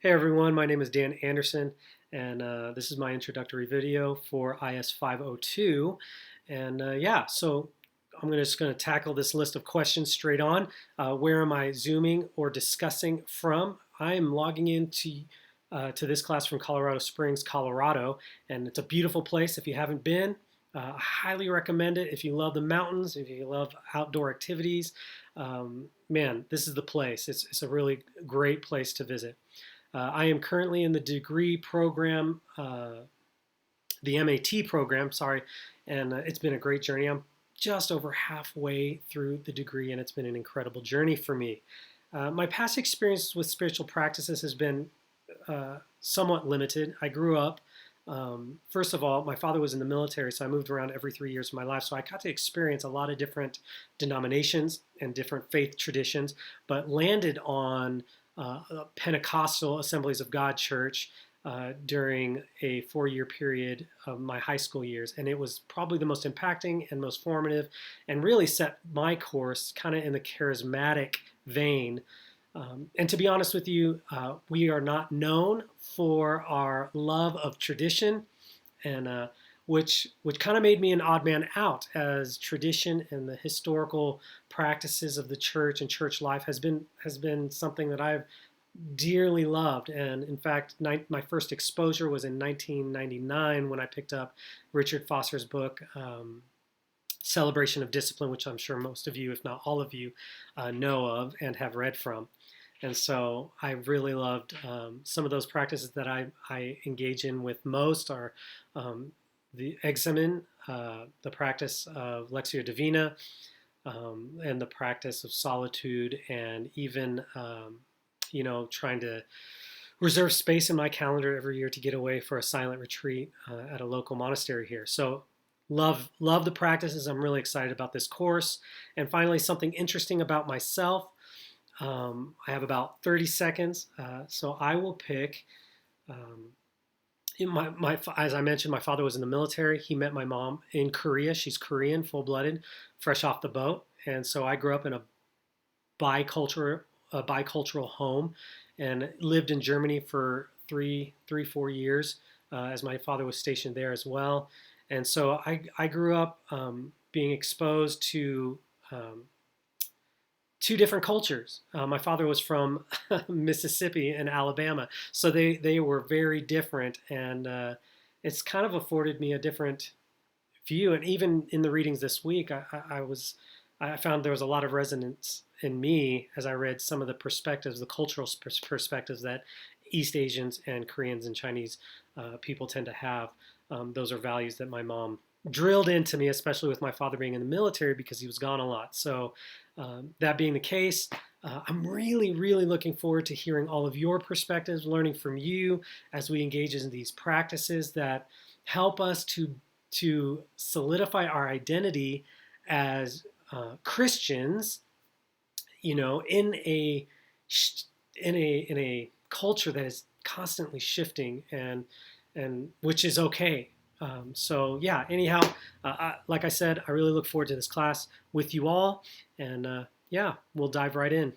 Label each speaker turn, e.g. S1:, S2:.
S1: Hey everyone, my name is Dan Anderson, and this is my introductory video for IS502. And so I'm just going to tackle this list of questions straight on. Where am I zooming or discussing from? I am logging into to this class from Colorado Springs, Colorado, and it's a beautiful place. If you haven't been, I highly recommend it. If you love the mountains, if you love outdoor activities, man, this is the place. It's a really great place to visit. I am currently in the degree program, the MAT program, sorry, and it's been a great journey. I'm just over halfway through the degree, and it's been an incredible journey for me. My past experience with spiritual practices has been somewhat limited. I grew up, first of all, my father was in the military, so I moved around every 3 years of my life, so I got to experience a lot of different denominations and different faith traditions, but landed on Pentecostal Assemblies of God Church during a 4-year period of my high school years. And it was probably the most impacting and most formative and really set my course kind of in the charismatic vein. And to be honest with you, we are not known for our love of tradition, and which kind of made me an odd man out, as tradition and the historical practices of the church and church life has been something that I've dearly loved. And in fact, my first exposure was in 1999 when I picked up Richard Foster's book, Celebration of Discipline, which I'm sure most of you, if not all of you, know of and have read from. And so I really loved some of those practices that I engage in with most are the examen, the practice of Lectio Divina, and the practice of solitude, and even trying to reserve space in my calendar every year to get away for a silent retreat at a local monastery here. So love the practices. I'm really excited about this course. And finally, something interesting about myself. I have about 30 seconds, so I will pick. As I mentioned, my father was in the military. He met my mom in Korea. She's Korean, full-blooded, fresh off the boat. And so I grew up in a bicultural home and lived in Germany for 4 years as my father was stationed there as well. And so I grew up being exposed to two different cultures. My father was from Mississippi and Alabama, so they were very different, and it's kind of afforded me a different view. And even in the readings this week, I found there was a lot of resonance in me as I read some of the perspectives, the cultural perspectives that East Asians and Koreans and Chinese people tend to have. Those are values that my mom drilled into me, especially with my father being in the military because he was gone a lot. So that being the case, I'm really, really looking forward to hearing all of your perspectives, learning from you as we engage in these practices that help us to solidify our identity as Christians, in a culture that is constantly shifting, and which is okay. So yeah, anyhow, like I said, I really look forward to this class with you all, and yeah, we'll dive right in.